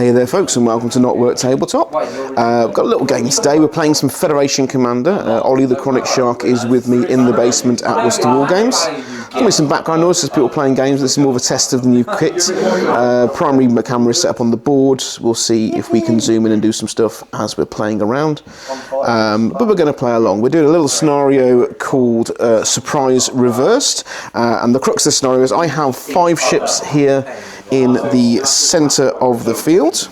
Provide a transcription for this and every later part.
Hey there folks, and welcome to Not Work Tabletop. We've got a little game today. We're playing some Federation Commander. Ollie the Chronic Shark is with me in the basement at Worcester War Games. Give me some background noise as people playing games. This is more of a test of the new kit. Primary camera is set up on the board. We'll see if we can zoom in and do some stuff as we're playing around. But we're going to play along. We're doing a little scenario called Surprise Reversed. And the crux of the scenario is I have 5 ships here in the centre of the field.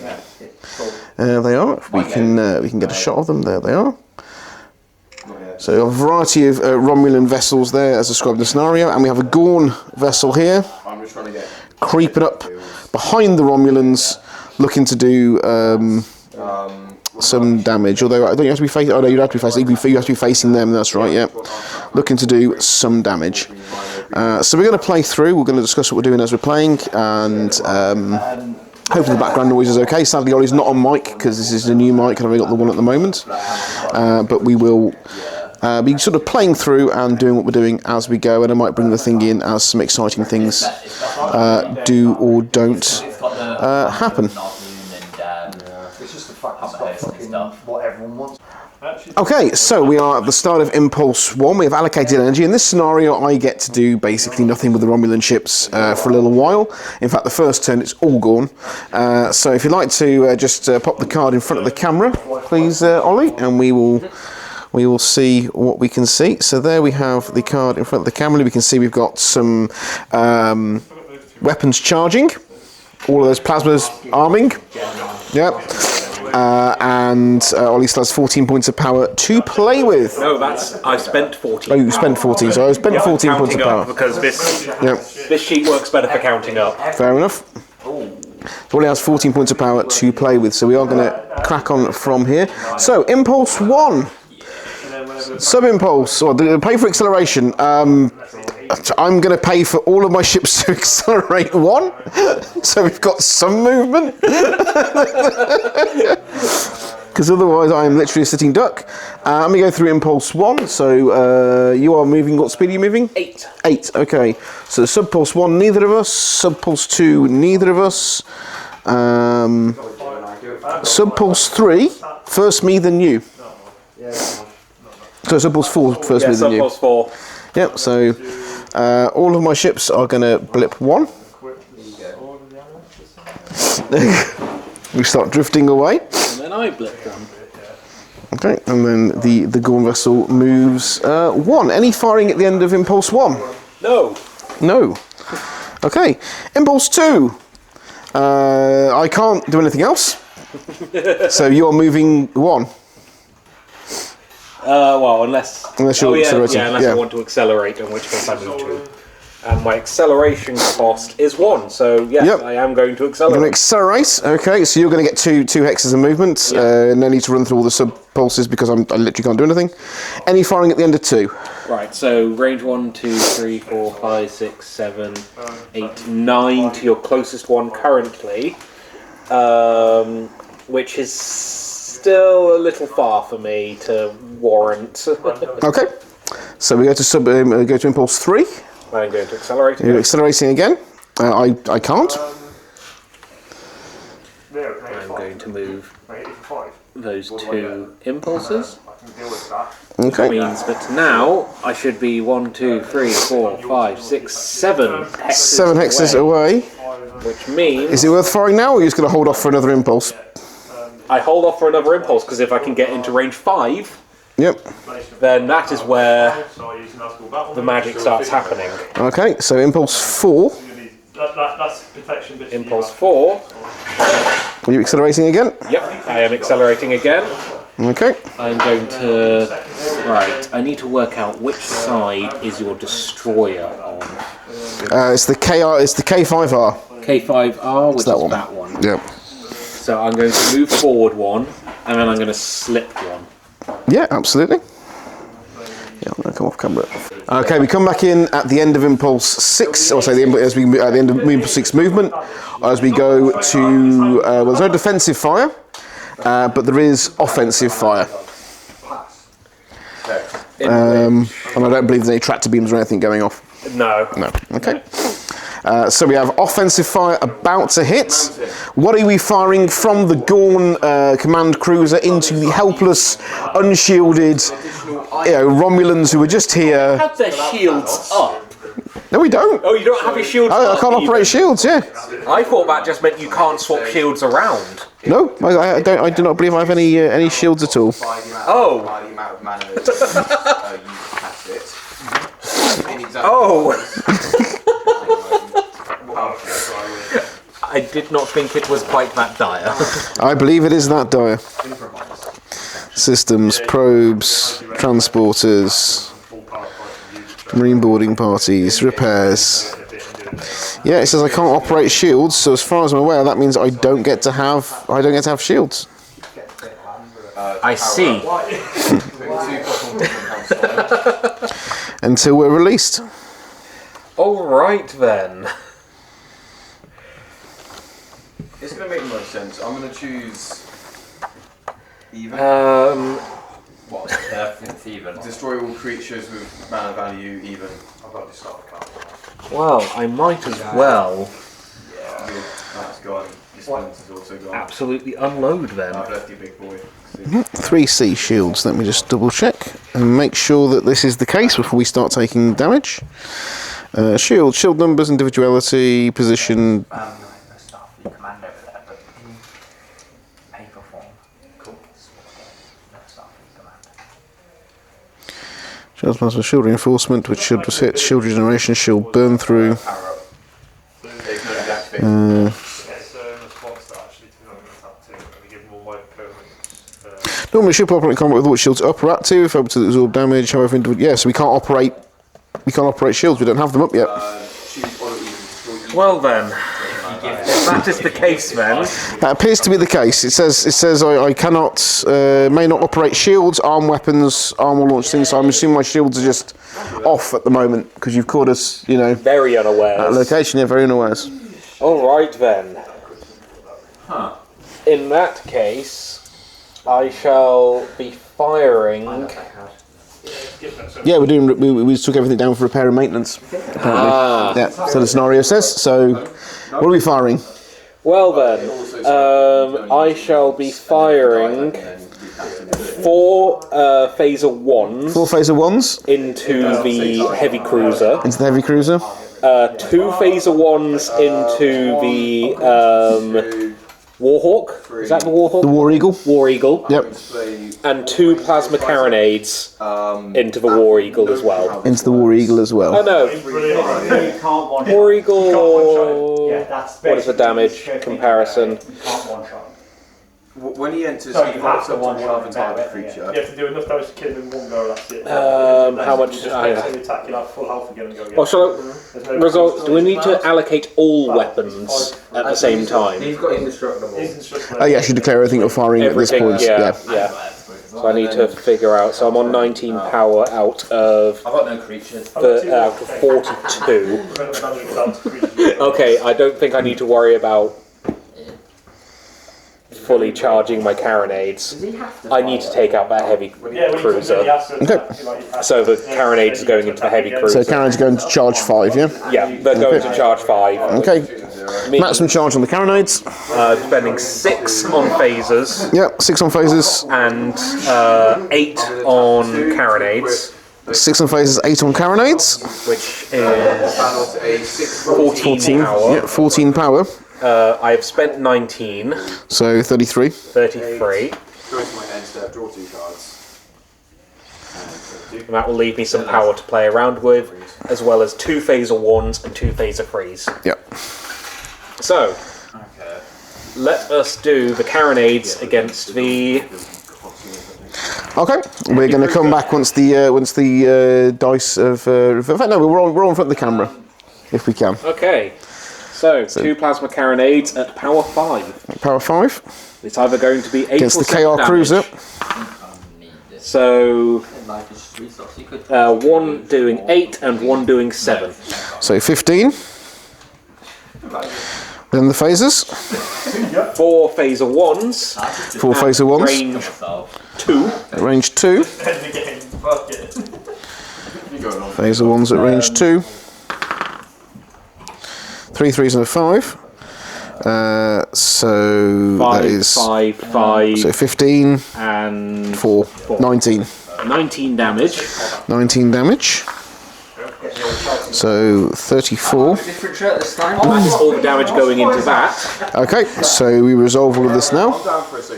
There they are. If we can get a shot of them. There they are. So a variety of Romulan vessels there as described in the scenario, and we have a Gorn vessel here, creeping up behind the Romulans, looking to do some damage. Although I don't you have to be facing. Oh no, you have to be facing. You have to be facing them. That's right. Yeah, looking to do some damage. So we're going to play through. We're going to discuss what we're doing as we're playing, and hopefully the background noise is okay. Sadly, Ollie's not on mic because this is a new mic, and I've only got the one at the moment. But we will be sort of playing through and doing what we're doing as we go, and I might bring the thing in as some exciting things do or don't happen. Okay, so we are at the start of Impulse 1. We have allocated energy. In this scenario, I get to do basically nothing with the Romulan ships for a little while. In fact, the first turn, it's all gone. So if you'd like to just pop the card in front of the camera, please, Ollie, and we will see what we can see. So there we have the card in front of the camera. We can see we've got some weapons charging. All of those plasmas arming. Yep. And Ollie still has 14 points of power to play with. No, I've spent 14. Oh, you spent 14, so I spent 14 points of power. Because this sheet works better for counting up. Fair enough. So Ollie has 14 points of power to play with, so we are going to crack on from here. So, Impulse 1. Sub-impulse, or pay for acceleration. I'm going to pay for all of my ships to accelerate 1, so we've got some movement. Because otherwise I am literally a sitting duck. Let me go through Impulse 1. So you are moving, what speed are you moving? 8. 8, okay. So Subpulse 1, neither of us. Subpulse 2, neither of us. Subpulse 3, first me, then you. So Subpulse 4, first me, then you. Subpulse 4. Yep, so all of my ships are going to blip 1. We start drifting away. And then I blip 1. Okay, and then the Gorn vessel moves 1. Any firing at the end of Impulse 1? No. No. Okay, Impulse 2. I can't do anything else. So you're moving 1. Well, unless you're accelerating. Unless I want to accelerate, in which case I move 2. And my acceleration cost is 1, so yes, yep. I am going to accelerate. You're going to accelerate, okay, so you're going to get two hexes of movement. Yep. No need to run through all the sub-pulses because I literally can't do anything. Any firing at the end of 2? Right, so range 1, 2, 3, 4, 5, 6, 7, 8, 9 to your closest one currently, which is still a little far for me to warrant. Okay, so we go to Impulse 3. I'm going to accelerate. You're accelerating again. I can't. I'm going to move those 2 impulses. Okay. Which means that now I should be 1, 2, 3, 4, 5, 6, 7 hexes 7 hexes away. Which means... Is it worth firing now, or are you just going to hold off for another impulse? I hold off for another impulse, because if I can get into range 5... Yep. Then that is where the magic starts happening. Okay, so Impulse 4. Impulse 4. Are you accelerating again? Yep, I am accelerating again. Okay. I'm going to... Right, I need to work out which side is your destroyer on. It's the K5R. K5R, which is that one. Yep. So I'm going to move forward 1, and then I'm going to slip 1. Yeah, absolutely. Yeah, I'm going to come off camera. Okay, we come back in at the end of Impulse 6, or say as we at the end of Impulse 6 movement, as we go to well, there's no defensive fire, but there is offensive fire. And I don't believe there's any tractor beams or anything going off. No. No. Okay. So we have offensive fire about to hit. What are we firing from the Gorn command cruiser into the helpless, unshielded, Romulans who are just here? Have their shields up. No, we don't. Oh, you don't have your shields up? I can't operate shields, yeah. I thought that just meant you can't swap shields around. No, I don't. I do not believe I have any shields at all. Oh. Oh. I did not think it was quite that dire. I believe it is that dire. Systems, probes, transporters, marine boarding parties, repairs. Yeah, it says I can't operate shields, so as far as I'm aware, that means I don't get to have shields. I see. Until we're released. All right then. It's going to make the most sense. I'm going to choose even. What? It's even. Destroy all creatures with mana value even. I've got to start the card. Well, I might as well Yeah. That's gone. Your Splint is also gone. absolutely unload then. I've left you, big boy. 3C shields. Let me just double check and make sure that this is the case before we start taking damage. Shield numbers, individuality, position. Stuff you command over there, but paper form. Cool. No stuff you command. Shield plasma, shield reinforcement, which should hit. Shield regeneration, shield burn through. Normally, ship operate in combat with all shields up or active. If able to absorb damage, however, so we can't operate shields. We don't have them up yet. Well then, if that is the case then. That appears to be the case. It says I cannot, may not operate shields, arm weapons, arm or launch things. So I'm assuming my shields are just off at the moment because you've caught us, Very unawares. at a location. Yeah, very unawares. All right then. In that case, I shall be firing. Yeah, we just took everything down for repair and maintenance. Apparently. Yeah. So the scenario says. So, what are we firing? Well then, I shall be firing 4 phaser 1s. 4 phaser 1s into the heavy cruiser. into the heavy cruiser. 2 phaser 1s into the Warhawk. Is that the Warhawk? The War Eagle. War Eagle. Yep. And 2 plasma carronades into the War Eagle as well. Into the War Eagle as well. Oh no. War Eagle. What is the damage comparison? When he enters, So he you have pops to up to one one shot other target creature. You have to do enough damage to kill him in one go, that's it. How much? Just attack, you'll have full health again and go again. Well, shall I, There's no results, do we need to allocate all weapons at the same time? He's got indestructible. He's instructed. Oh yes, you declare everything you're firing at this point. Yeah. So I need to figure out. So I'm on 19 power out of I've got no creatures. out of 42. Okay, I don't think I need to worry about fully charging my carronades. I need to take out that heavy cruiser. Okay. So the carronade is going into the heavy cruiser. So Carron's going to charge 5, yeah? Yeah, they're going to charge 5. Okay. Maximum charge on the carronades. Spending 6 on phasers Yep, 6 on phasers. and 8 on carronades, 6 on phasers, 8 on carronades. which is 14 power. Yep, 14 power. I have spent 19, So 33. 33, Go to my end step, draw 2 cards. and that will leave me some power to play around with, as well as 2 phaser 1s and 2 phaser 3s. Yep. So, let us do the carronades against the... Okay, we're going to come back once the dice of. In fact, no, we're on front of the camera, if we can. Okay, so 2 plasma carronades at power 5. Power 5 It's either going to be 8 against or the 7 KR damage. Cruiser. So, 1 doing 8 and 1 doing 7. So 15. Then the phasers. 4 phaser 1s. 4 phaser 1s. Range 2. At range 2. Phaser 1s at range 2. 3 3s and a 5. So that is 5, 5. so 15 and 4, 19. 19 damage. 19 damage. So 34. Different shirt this time. That's all the damage going into that. Okay, so we resolve all of this now.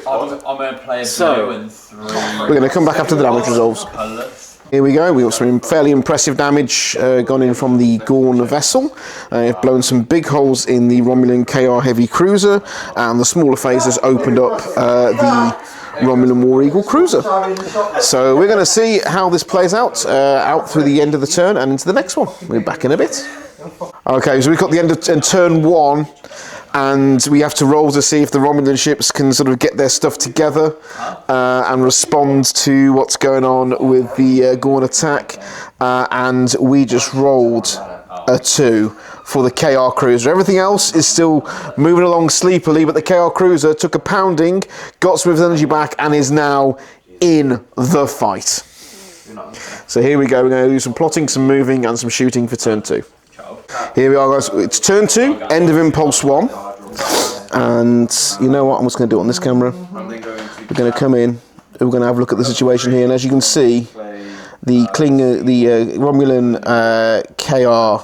I'm going to play a So- blue and 3 We're going to come back after the damage resolves. colours. Here we go. We've got some fairly impressive damage gone in from the Gorn vessel. It's blown some big holes in the Romulan KR heavy cruiser, and the smaller phasers opened up the Romulan War Eagle cruiser. So we're going to see how this plays out through the end of the turn and into the next one. We're back in a bit. Okay, so we've got the end of turn 1. And we have to roll to see if the Romulan ships can sort of get their stuff together and respond to what's going on with the Gorn attack. And we just rolled a 2 for the KR cruiser. Everything else is still moving along sleepily, but the KR cruiser took a pounding, got some of his energy back, and is now in the fight. So here we go. We're going to do some plotting, some moving, and some shooting for turn 2. Here we are, guys. It's turn 2, end of impulse 1. And you know what? I'm just going to do it on this camera. We're going to come in. We're going to have a look at the situation here. And as you can see, the Romulan KR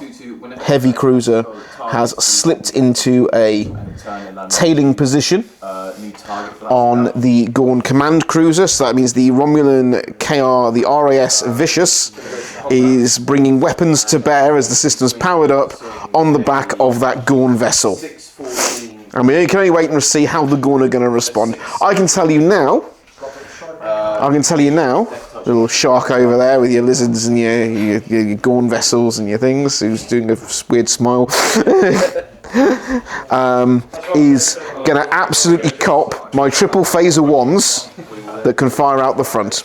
heavy cruiser has slipped into a tailing position on the Gorn command cruiser. So that means the Romulan KR, the RAS Vicious, is bringing weapons to bear as the system's powered up on the back of that Gorn vessel. And we can only wait and see how the Gorn are going to respond. I can tell you now, little shark over there with your lizards and your Gorn vessels and your things, who's doing a weird smile, is going to absolutely cop my triple phaser 1s that can fire out the front.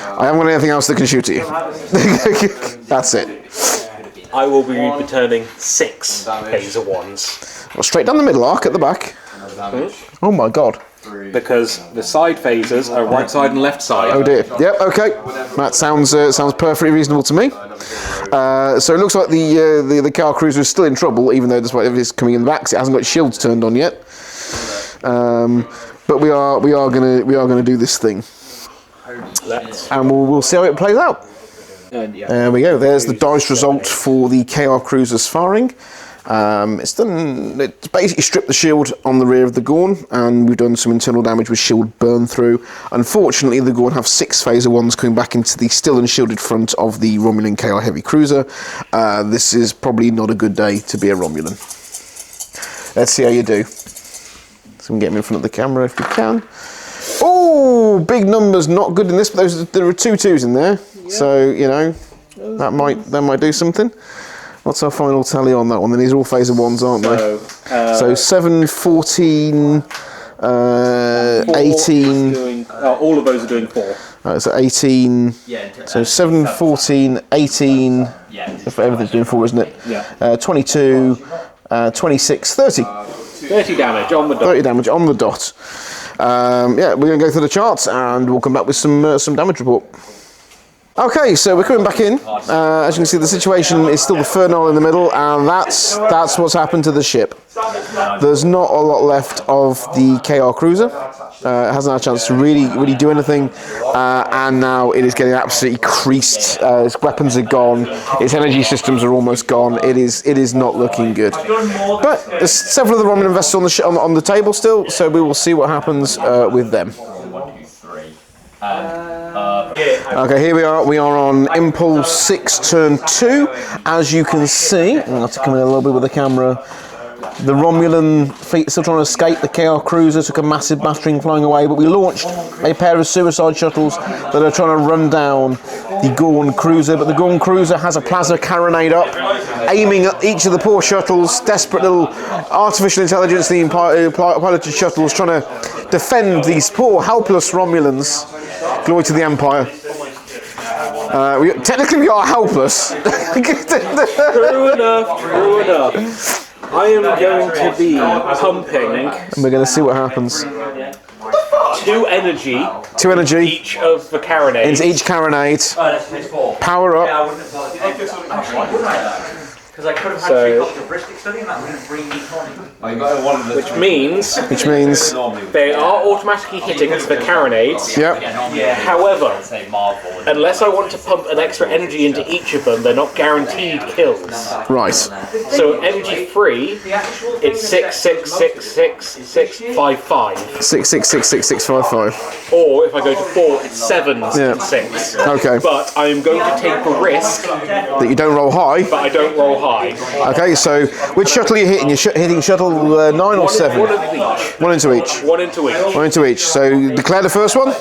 I haven't got anything else that can shoot at you. That's it. I will be returning 6 phaser 1s. Well, straight down the middle arc at the back. Oh my god. Because the side phasers are right side and left side. Oh dear. Yep. Okay. That sounds perfectly reasonable to me. So it looks like the KR cruiser is still in trouble, even though despite everything's coming in the back, 'cause it hasn't got its shields turned on yet. But we are gonna do this thing, and we'll see how it plays out. There we go. There's the dice result for the KR cruiser's firing. It's basically stripped the shield on the rear of the Gorn, and we've done some internal damage with shield burn through. Unfortunately, the Gorn have 6 phaser 1s coming back into the still unshielded front of the Romulan KR heavy cruiser. This is probably not a good day to be a Romulan. Let's see how you do. So we can get him in front of the camera if we can. Oh, big numbers, not good in this, but there are 2 2s in there, so you know that might do something. What's our final tally on that one? Then these are all phaser 1s, aren't they? So 7, 14, 18. All of those are doing 4. So 18. So 7, 14, 18. Everything's doing 4, isn't it? Yeah. 22, 26, 30. 30 damage on the dot. 30 damage on the dot. Yeah, we're going to go through the charts and we'll come back with some damage report. Okay, so we're coming back in. As you can see, the situation is still the Fernal in the middle, and that's what's happened to the ship. There's not a lot left of the KR cruiser. It hasn't had a chance to really do anything, and now it is getting absolutely creased. Its weapons are gone. Its energy systems are almost gone. It is not looking good. But there's several of the Romulan vessels on the table still, so we will see what happens with them. Okay, here we are. We are on Impulse 6, turn 2. As you can see, I'm going to have to come in a little bit with the camera. The Romulan fleet still trying to escape. The KR cruiser took a massive battering flying away, but we launched a pair of suicide shuttles that are trying to run down the Gorn cruiser. But the Gorn cruiser has a plasma carronade up, aiming at each of the poor shuttles. Desperate little artificial intelligence, the piloted shuttles, trying to defend these poor, helpless Romulans. Glory to the Empire. Technically, we are helpless. True enough. I am going to be pumping. And we're going to see what happens. 2 energy. 2 energy. Each of the carronades. Into each carronade. Power up. Because I could have had So- 3 copies of Ristic Study and that would have bring me money. Which means they are automatically hitting for carronades. Yep. However, unless I want to pump an extra energy into each of them, they're not guaranteed kills. Right. So energy free, it's 6, 6, 6, 6, 6, 5, 5. 6, 6, 6, 6, 6, 5, 5. Or if I go to 4, it's 7, Yeah. 6. Okay. But I am going to take the risk, That you don't roll high. but I don't roll high. Okay, so which shuttle are you hitting? You're hitting shuttle 9 or 7? One of each. One into each. One into each. One into each. So declare the first one.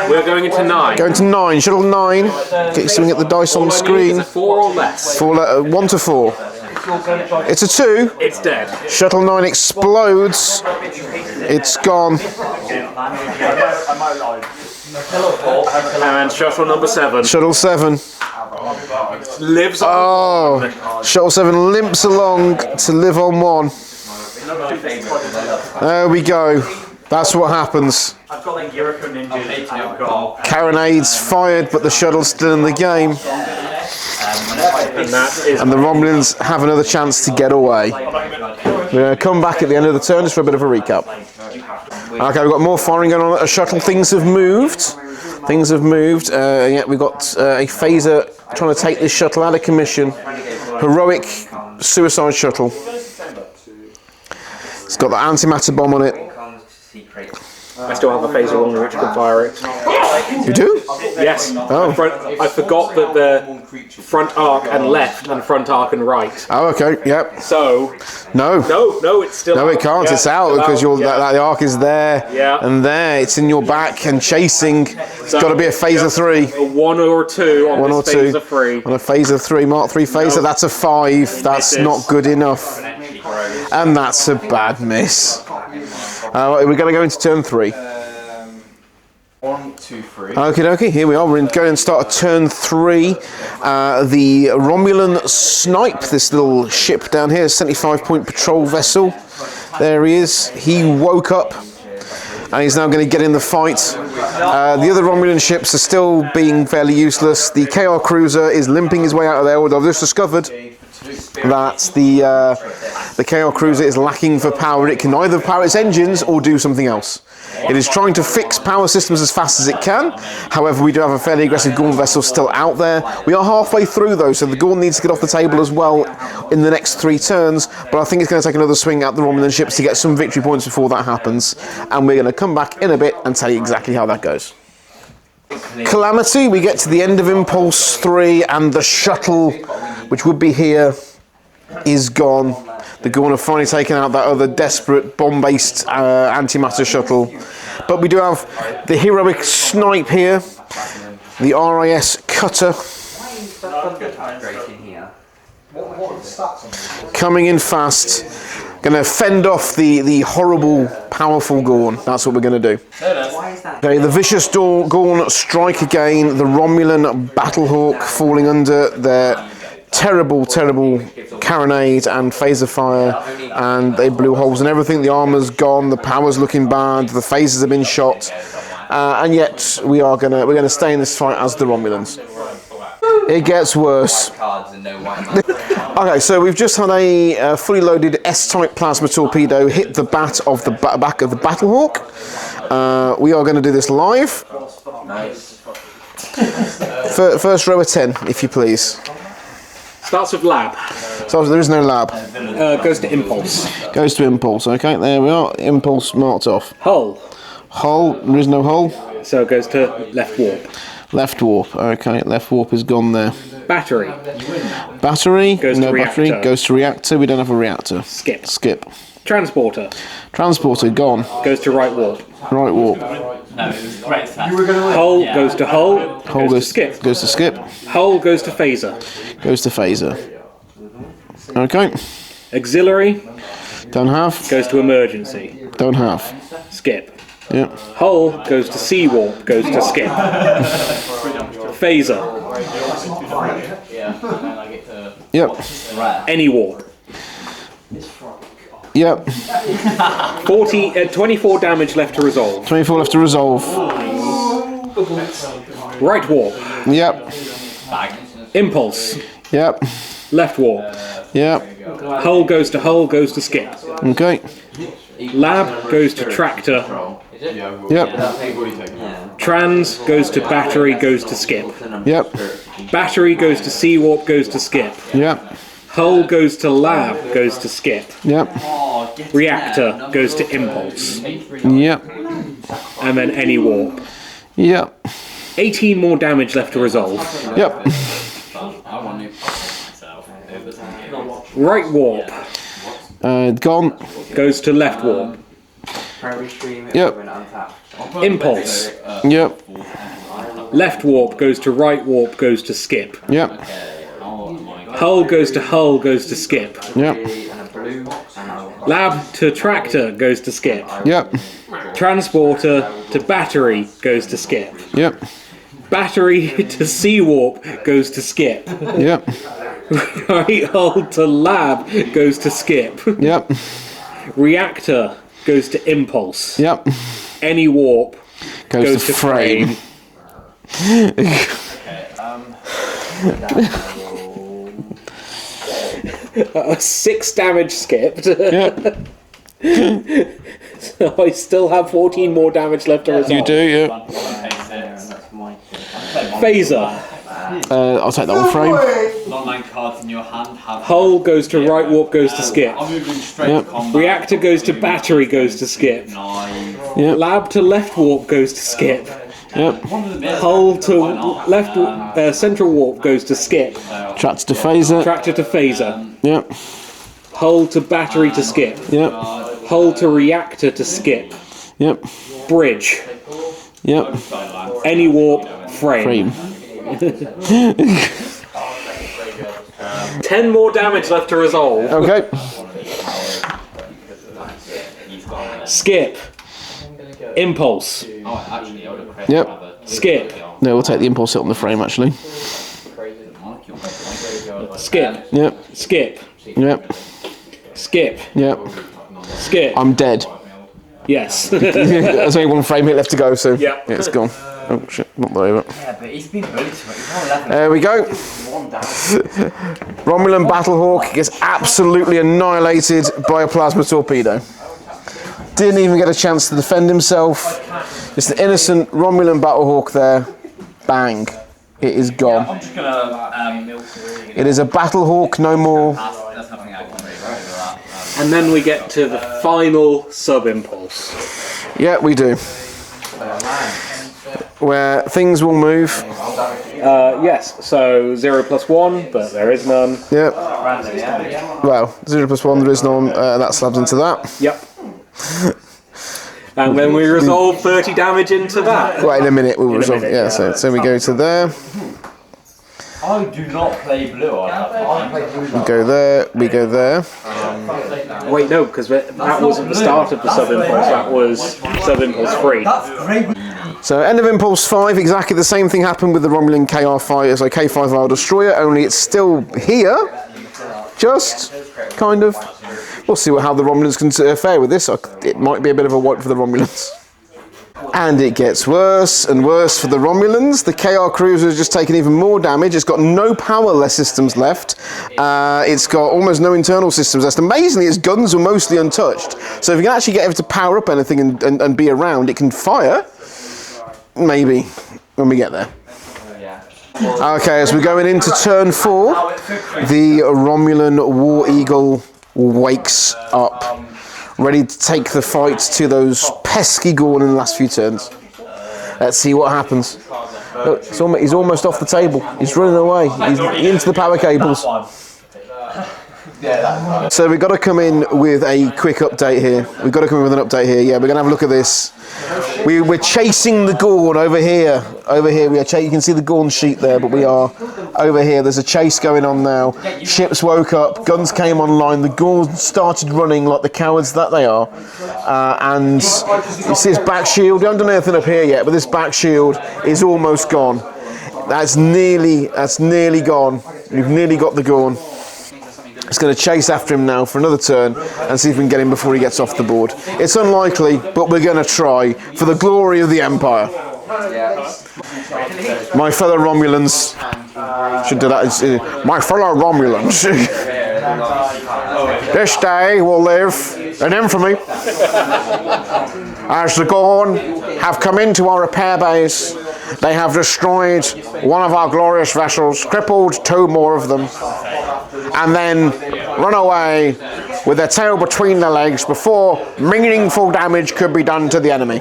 We're going into 9. Going to 9. Shuttle 9. Get you something at the dice on the screen. 4 or less. 1 to 4. It's a 2. It's dead. Shuttle 9 explodes. It's gone. And shuttle number 7 Shuttle 7. lives on. Oh, Shuttle 7 limps along to live on 1. There we go. That's what happens. I've got like Yuriko Ninjas, I've got... Carronades fired, but the shuttle's still in the game. And that is. And the Romulans have another chance to get away. We're going to come back at the end of the turn just for a bit of a recap. Okay, we've got more firing going on at the shuttle. Things have moved. Things have moved. Yeah, we've got a phaser trying to take this shuttle out of commission. Heroic suicide shuttle. It's got the antimatter bomb on it. I still have a phaser on which can fire it. You do? Yes. Oh. I forgot that the front arc and left and front arc and right. Oh, okay. Yep. So. No. No, it's still. No, it can't. Yeah, It's out still because out. the arc is there. Yeah. And there. It's in your back and chasing. It's got to be a phaser 3. A 1 or 2 on 1 or this 2. phaser 3. On a phaser 3, Mark 3 phaser. No. That's a 5. That's Misses. not good enough. And that's a bad miss. We're going to go into turn 3. 1, 2, 3. Okie dokie, here we are. We're going to start turn 3. The Romulan Snipe, this little ship down here, 75-point patrol vessel. There he is. He woke up and he's now going to get in the fight. The other Romulan ships are still being fairly useless. The KR cruiser is limping his way out of there, although I've just discovered that the KR cruiser is lacking for power. It can either power its engines or do something else. It is trying to fix power systems as fast as it can. However, we do have a fairly aggressive Gorn vessel still out there. We are halfway through though, so the Gorn needs to get off the table as well in the next 3 turns. But I think it's going to take another swing at the Romulan ships to get some victory points before that happens. And we're going to come back in a bit and tell you exactly how that goes. Calamity, we get to the end of Impulse 3 and the shuttle, which would be here, is gone. The Gorn have finally taken out that other desperate bomb-based antimatter shuttle. But we do have the heroic Snipe here, the RIS Cutter, coming in fast. Going to fend off the horrible, powerful Gorn. That's what we're going to do. Okay, the vicious Gorn strike again. The Romulan Battlehawk falling under their terrible carronade and phaser fire, and they blew holes in everything. The armor's gone, the power's looking bad, the phasers have been shot, and yet we're gonna stay in this fight as the Romulans. It gets worse. Okay, so we've just had a fully loaded S-type plasma torpedo hit the back of the Battlehawk. We are going to do this live. First row of 10, if you please. Starts with lab. So there is no lab. Goes to impulse. Goes to impulse. Okay, there we are. Impulse marked off. Hull. Hull. There is no hull. So it goes to left warp. Left warp. Okay, left warp is gone there. Battery. Battery. Goes no to battery. reactor. Goes to reactor. We don't have a reactor. Skip. Skip. Transporter. Transporter gone. Goes to right warp. Right warp. Hull goes to hull. Hull goes to skip. Goes to skip. Hull goes to phaser. Goes to phaser. Okay. Auxiliary Don't have. goes to emergency. Don't have. Skip. Yep. Hull goes to sea warp. Goes to skip. Phaser. Yep. Any warp. Yep. 24 damage left to resolve. 24 left to resolve. Right warp. Yep. Impulse. Yep. Left warp. Yeah. Hull goes to hull, goes to skip. Okay. Lab goes to tractor. Yep. Trans goes to battery, goes to skip. Yep. Battery goes to sea warp, goes to skip. Yep. Hull goes to lab, goes to skip. Yep. Reactor goes to impulse. Yep. And then any warp. Yep. 18 more damage left to resolve. Yep. Right warp Gone. goes to left warp. Yep. Impulse. Yep. Left warp goes to right warp, goes to skip. Yep. Hull goes to hull, goes to skip. Yep. Lab to tractor goes to skip. Yep. Transporter to battery goes to skip. Yep. Battery to sea warp goes to skip. Yep. Right hull to lab goes to skip. Yep. Reactor goes to impulse. Yep. Any warp Goes to frame. 6 damage skipped. Yep. So I still have 14 more damage left to resolve. You do, yeah. Phaser. I'll take that one frame. Non-land cards in your hand have. Hull goes to right warp, goes to skip. I'm moving straight Yep. to combat. Reactor goes to battery, goes to skip. Yep. Lab to left warp goes to skip. Yep. Hull to left central warp goes to skip. Tractor to phaser. Tractor to phaser. Yep. Hull to battery to skip. Yep. Hull to reactor to skip. Yep. Bridge. Yep. Any warp. Frame. Frame. 10 more damage left to resolve. Okay. Skip. Impulse. Yep. Skip. No, we'll take the impulse hit on the frame actually. Skip. Yep. Skip. Yep. Skip. Yep. Skip. I'm dead. Yes. There's only one frame hit left to go, so Yeah. it's gone. Oh shit, not over. Yeah, but he's been bullied to it. He's on 11. There we go. Romulan Battlehawk gets absolutely annihilated by a plasma torpedo. Didn't even get a chance to defend himself. Just an innocent Romulan Battlehawk there. Bang. It is gone. I'm just gonna. It is a Battlehawk no more. There's nothing I can do about that. And then we get to the final sub-impulse. Yeah, we do. Where things will move. Yes, so 0 + 1, but there is none. Yep. Well, 0 + 1, there is none. That slabs into that. Yep. And then we resolve 30 damage into that. Right, in a minute we'll resolve. minute, Yeah, so we go to there. I do not play blue. I play blue. We go there. We go there. Wait, no, because that wasn't the start of the sub-impulse, that was sub-impulse 3. That's great. So end of Impulse 5, exactly the same thing happened with the Romulan KR5, so K5R Destroyer, only it's still here, just kind of. We'll see how the Romulans can fare with this. It might be a bit of a wipe for the Romulans. And it gets worse and worse for the Romulans. The KR Cruiser has just taken even more damage. It's got no powerless systems left. It's got almost no internal systems left. Amazingly, its guns are mostly untouched. So if you can actually get it to power up anything and be around, it can fire. Maybe when we get there. Okay, as we're going into turn 4, the Romulan War Eagle wakes up, ready to take the fight to those pesky Gorn in the last few turns. Let's see what happens. Look, he's almost off the table. He's running away. He's into the power cables. So we've got to come in with a quick update here. We've got to come in with an update here. Yeah, we're going to have a look at this. We're chasing the Gorn over here. Over here, you can see the Gorn sheet there, but we are over here. There's a chase going on now. Ships woke up, guns came online, the Gorn started running like the cowards that they are. And you see this back shield. We haven't done anything up here yet, but this back shield is almost gone. That's nearly gone. We've nearly got the Gorn. It's going to chase after him now for another turn and see if we can get him before he gets off the board. It's unlikely, but we're going to try for the glory of the Empire. My fellow Romulans should do that. My fellow Romulans. This day will live in infamy as the Gorn have come into our repair base. They have destroyed one of our glorious vessels, crippled 2 more of them, and then run away with their tail between their legs before meaningful damage could be done to the enemy.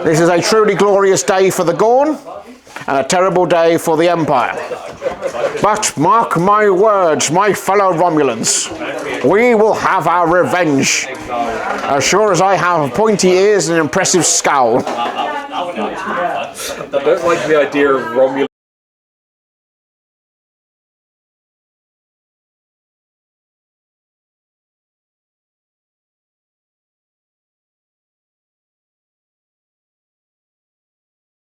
This is a truly glorious day for the Gorn and a terrible day for the Empire. But mark my words, my fellow Romulans, we will have our revenge, as sure as I have pointy ears and an impressive scowl. I don't like the idea of Romulan